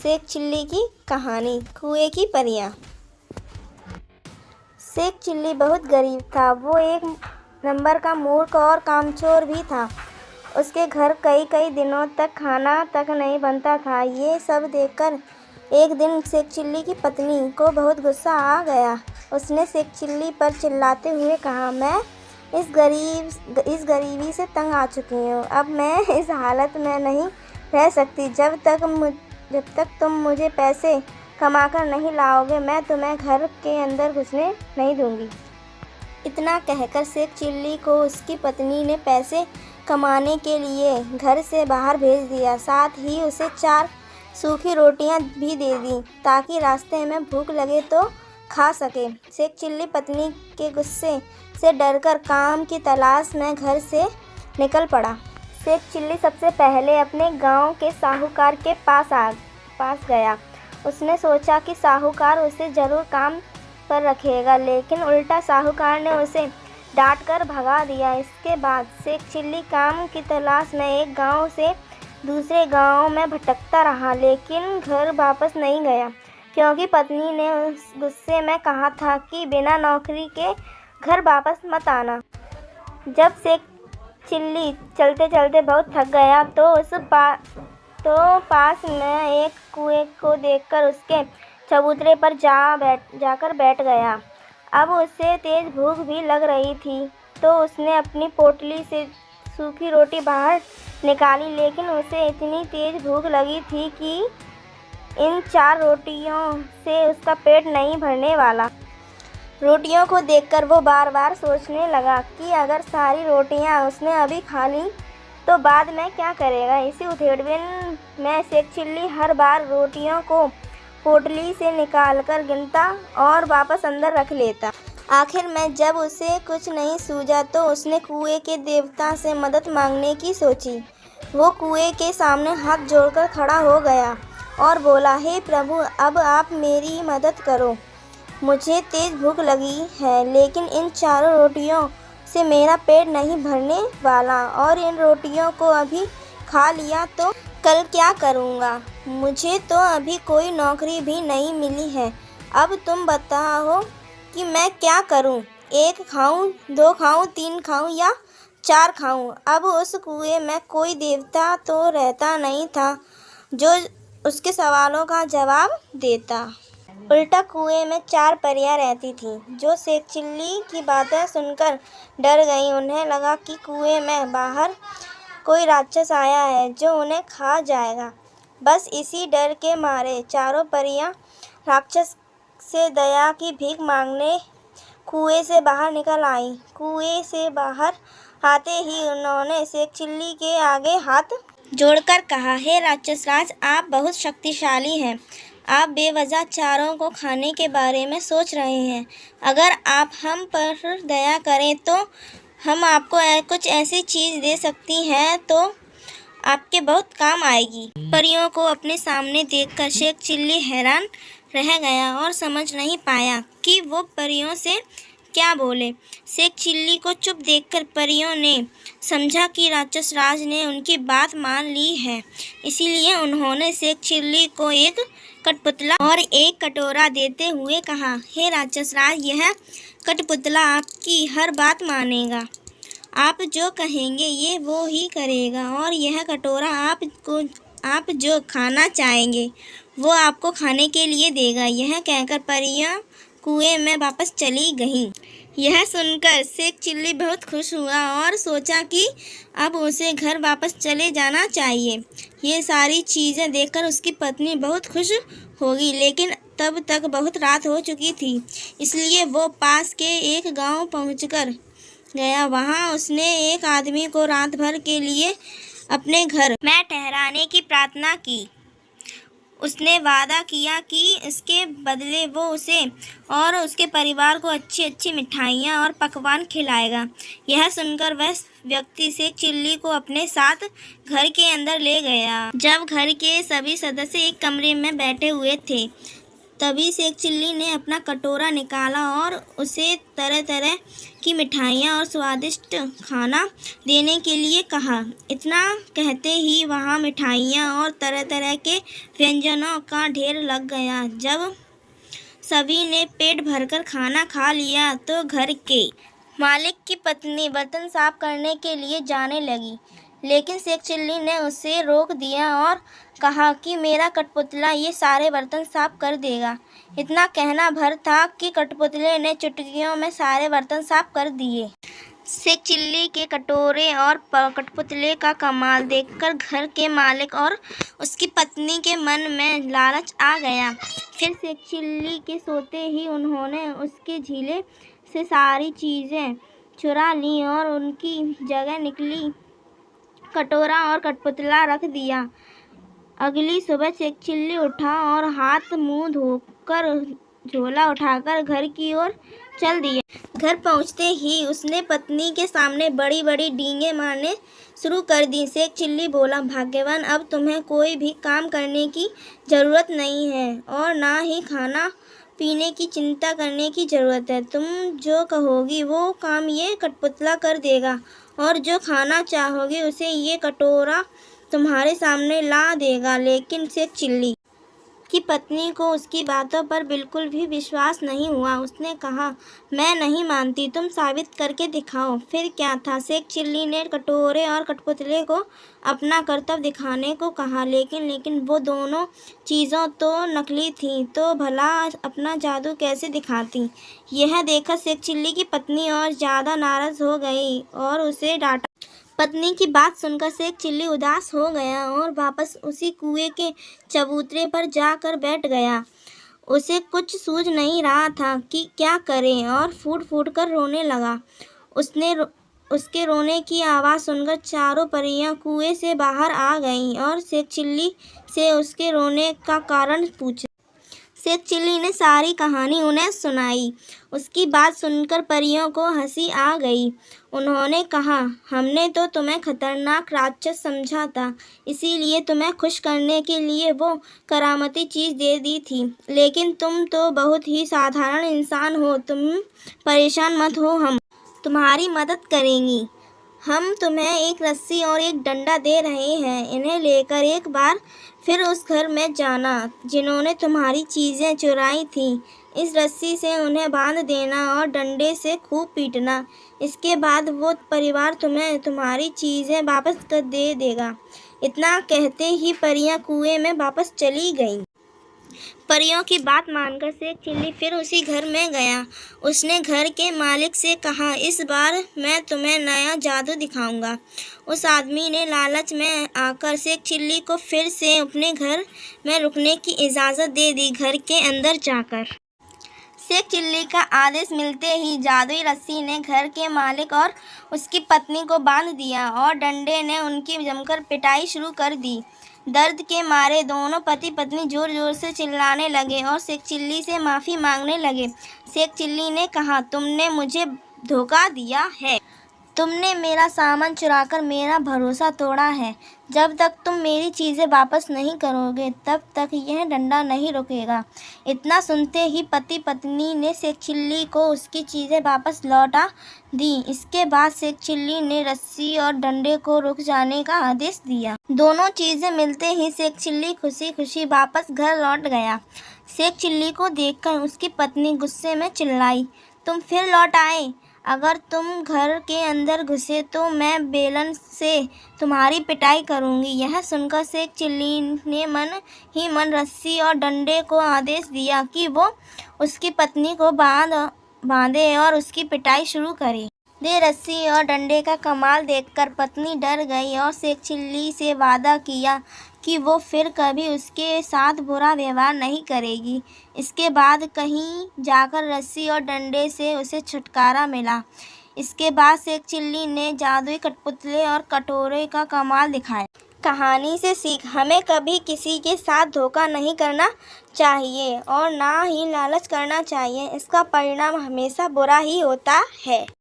Sheikh chilli की कहानी। कुएं की परियां। शेख चिल्ली बहुत गरीब था। वो एक नंबर का मूर्ख और कामचोर भी था। उसके घर कई कई दिनों तक खाना तक नहीं बनता था। ये सब देखकर एक दिन शेख चिल्ली की पत्नी को बहुत गुस्सा आ गया। उसने शेख चिल्ली पर चिल्लाते हुए कहा, मैं इस गरीबी से तंग आ चुकी हूँ। अब मैं इस हालत में नहीं रह सकती। जब तक तुम मुझे पैसे कमाकर नहीं लाओगे, मैं तुम्हें घर के अंदर घुसने नहीं दूंगी। इतना कहकर शेख चिल्ली को उसकी पत्नी ने पैसे कमाने के लिए घर से बाहर भेज दिया। साथ ही उसे 4 सूखी रोटियां भी दे दी ताकि रास्ते में भूख लगे तो खा सके। शेख चिल्ली पत्नी के गुस्से से डरकर काम की तलाश में घर से निकल पड़ा। शेख चिल्ली सबसे पहले अपने गांव के साहूकार के पास गया। उसने सोचा कि साहूकार उसे जरूर काम पर रखेगा, लेकिन उल्टा साहूकार ने उसे डांटकर भगा दिया। इसके बाद शेख चिल्ली काम की तलाश में एक गांव से दूसरे गांव में भटकता रहा, लेकिन घर वापस नहीं गया, क्योंकि पत्नी ने उस गुस्से में कहा था कि बिना नौकरी के घर वापस मत आना। जब शेख चिल्ली चलते चलते बहुत थक गया तो पास में एक कुएं को देखकर उसके चबूतरे पर जाकर बैठ गया। अब उसे तेज भूख भी लग रही थी, तो उसने अपनी पोटली से सूखी रोटी बाहर निकाली, लेकिन उसे इतनी तेज भूख लगी थी कि इन 4 रोटियों से उसका पेट नहीं भरने वाला। रोटियों को देखकर वो बार बार सोचने लगा कि अगर सारी रोटियां उसने अभी खा ली तो बाद में क्या करेगा। इसी उधेड़बुन में शेख चिल्ली हर बार रोटियों को पोटली से निकालकर गिनता और वापस अंदर रख लेता। आखिर में जब उसे कुछ नहीं सूझा तो उसने कुएं के देवता से मदद मांगने की सोची। वो कुएं के सामने हाथ जोड़कर खड़ा हो गया और बोला, हे प्रभु, अब आप मेरी मदद करो। मुझे तेज भूख लगी है, लेकिन इन 4 रोटियों से मेरा पेट नहीं भरने वाला, और इन रोटियों को अभी खा लिया तो कल क्या करूँगा। मुझे तो अभी कोई नौकरी भी नहीं मिली है। अब तुम बताओ कि मैं क्या करूँ। 1 खाऊँ, 2 खाऊँ, 3 खाऊँ या 4 खाऊँ। अब उस कुएं में कोई देवता तो रहता नहीं था जो उसके सवालों का जवाब देता। उल्टा कुएं में 4 परियां रहती थीं, जो शेख चिल्ली की बातें सुनकर डर गईं। उन्हें लगा कि कुएं में बाहर कोई राक्षस आया है जो उन्हें खा जाएगा। बस इसी डर के मारे चारों परियां राक्षस से दया की भीख मांगने कुएं से बाहर निकल आईं। कुएं से बाहर आते ही उन्होंने शेख चिल्ली के आगे हाथ जोड़कर कहा, हे राक्षस राज, आप बहुत शक्तिशाली हैं। आप बेवजह चारों को खाने के बारे में सोच रहे हैं। अगर आप हम पर दया करें तो हम आपको कुछ ऐसी चीज़ दे सकती हैं तो आपके बहुत काम आएगी। परियों को अपने सामने देखकर शेख चिल्ली हैरान रह गया और समझ नहीं पाया कि वो परियों से क्या बोले। शेख चिल्ली को चुप देखकर परियों ने समझा कि राक्षस राज ने उनकी बात मान ली है। इसीलिए उन्होंने शेख चिल्ली को एक कठपुतला और एक कटोरा देते हुए कहा, हे राक्षस राज, यह कठपुतला आपकी हर बात मानेगा। आप जो कहेंगे ये वो ही करेगा, और यह कटोरा आप जो खाना चाहेंगे वो आपको खाने के लिए देगा। यह कहकर परियां कुएं में वापस चली गईं। यह सुनकर शेख चिल्ली बहुत खुश हुआ और सोचा कि अब उसे घर वापस चले जाना चाहिए। ये सारी चीज़ें देखकर उसकी पत्नी बहुत खुश होगी, लेकिन तब तक बहुत रात हो चुकी थी। इसलिए वो पास के एक गांव पहुंचकर गया। वहां उसने एक आदमी को रात भर के लिए अपने घर में ठहराने की प्रार्थना की। उसने वादा किया कि इसके बदले वो उसे और उसके परिवार को अच्छी अच्छी मिठाइयाँ और पकवान खिलाएगा। यह सुनकर वह व्यक्ति शेख चिल्ली को अपने साथ घर के अंदर ले गया। जब घर के सभी सदस्य एक कमरे में बैठे हुए थे तभी शेख चिल्ली ने अपना कटोरा निकाला और उसे तरह तरह की मिठाइयाँ और स्वादिष्ट खाना देने के लिए कहा। इतना कहते ही वहाँ मिठाइयाँ और तरह तरह के व्यंजनों का ढेर लग गया। जब सभी ने पेट भरकर खाना खा लिया तो घर के मालिक की पत्नी बर्तन साफ करने के लिए जाने लगी, लेकिन शेख चिल्ली ने उसे रोक दिया और कहा कि मेरा कठपुतला ये सारे बर्तन साफ कर देगा। इतना कहना भर था कि कठपुतले ने चुटकियों में सारे बर्तन साफ कर दिए। शेख चिल्ली के कटोरे और कठपुतले का कमाल देखकर घर के मालिक और उसकी पत्नी के मन में लालच आ गया। फिर शेख चिल्ली के सोते ही उन्होंने उसके झीले से सारी चीज़ें चुरा लीं और उनकी जगह निकली कटोरा और कठपुतला रख दिया। अगली सुबह शेख चिल्ली उठा और हाथ मुंह धोकर झोला उठाकर घर की ओर चल दिया। घर पहुंचते ही उसने पत्नी के सामने बड़ी बड़ी डींगे मारने शुरू कर दी। शेख चिल्ली बोला, भाग्यवान, अब तुम्हें कोई भी काम करने की ज़रूरत नहीं है और ना ही खाना पीने की चिंता करने की ज़रूरत है। तुम जो कहोगी वो काम ये कठपुतला कर देगा और जो खाना चाहोगे उसे ये कटोरा तुम्हारे सामने ला देगा। लेकिन शेख चिल्ली की पत्नी को उसकी बातों पर बिल्कुल भी विश्वास नहीं हुआ। उसने कहा, मैं नहीं मानती, तुम साबित करके दिखाओ। फिर क्या था, शेख चिल्ली ने कटोरे और कठपुतले को अपना करतब दिखाने को कहा, लेकिन वो दोनों चीज़ों तो नकली थीं, तो भला अपना जादू कैसे दिखाती। यह देखकर शेख चिल्ली की पत्नी और ज़्यादा नाराज़ हो गई और उसे डांटा। पत्नी की बात सुनकर शेख चिल्ली उदास हो गया और वापस उसी कुएं के चबूतरे पर जाकर बैठ गया। उसे कुछ सूझ नहीं रहा था कि क्या करे और फूट फूट कर रोने लगा। उसके रोने की आवाज़ सुनकर चारों परियां कुएं से बाहर आ गईं और शेख चिल्ली से उसके रोने का कारण पूछा। शेख चिल्ली ने सारी कहानी उन्हें सुनाई। उसकी बात सुनकर परियों को हंसी आ गई। उन्होंने कहा, हमने तो तुम्हें खतरनाक राक्षस समझा था, इसीलिए तुम्हें खुश करने के लिए वो करामती चीज़ दे दी थी, लेकिन तुम तो बहुत ही साधारण इंसान हो। तुम परेशान मत हो, हम तुम्हारी मदद करेंगी। हम तुम्हें एक रस्सी और एक डंडा दे रहे हैं। इन्हें लेकर एक बार फिर उस घर में जाना जिन्होंने तुम्हारी चीज़ें चुराई थीं। इस रस्सी से उन्हें बांध देना और डंडे से खूब पीटना। इसके बाद वो परिवार तुम्हें तुम्हारी चीज़ें वापस कर दे देगा। इतना कहते ही परियां कुएं में वापस चली गईं। परियों की बात मानकर शेख चिल्ली फिर उसी घर में गया। उसने घर के मालिक से कहा, इस बार मैं तुम्हें नया जादू दिखाऊंगा। उस आदमी ने लालच में आकर शेख चिल्ली को फिर से अपने घर में रुकने की इजाज़त दे दी। घर के अंदर जाकर शेख चिल्ली का आदेश मिलते ही जादुई रस्सी ने घर के मालिक और उसकी पत्नी को बांध दिया और डंडे ने उनकी जमकर पिटाई शुरू कर दी। दर्द के मारे दोनों पति पत्नी जोर जोर से चिल्लाने लगे और शेख चिल्ली से माफ़ी मांगने लगे। शेख चिल्ली ने कहा, तुमने मुझे धोखा दिया है। तुमने मेरा सामान चुराकर मेरा भरोसा तोड़ा है। जब तक तुम मेरी चीज़ें वापस नहीं करोगे तब तक यह डंडा नहीं रुकेगा। इतना सुनते ही पति पत्नी ने शेख चिल्ली को उसकी चीज़ें वापस लौटा दी। इसके बाद शेख चिल्ली ने रस्सी और डंडे को रुक जाने का आदेश दिया। दोनों चीज़ें मिलते ही शेख चिल्ली खुशी खुशी वापस घर लौट गया। शेख चिल्ली को देखकर उसकी पत्नी गुस्से में चिल्लाई, तुम फिर लौट आए। अगर तुम घर के अंदर घुसे तो मैं बेलन से तुम्हारी पिटाई करूंगी। यह सुनकर शेख चिल्ली ने मन ही मन रस्सी और डंडे को आदेश दिया कि वो उसकी पत्नी को बांधे और उसकी पिटाई शुरू करे। रस्सी और डंडे का कमाल देखकर पत्नी डर गई और शेख चिल्ली से वादा किया कि वो फिर कभी उसके साथ बुरा व्यवहार नहीं करेगी। इसके बाद कहीं जाकर रस्सी और डंडे से उसे छुटकारा मिला। इसके बाद शेख चिल्ली ने जादुई कठपुतले और कटोरे का कमाल दिखाया। कहानी से सीख, हमें कभी किसी के साथ धोखा नहीं करना चाहिए और ना ही लालच करना चाहिए। इसका परिणाम हमेशा बुरा ही होता है।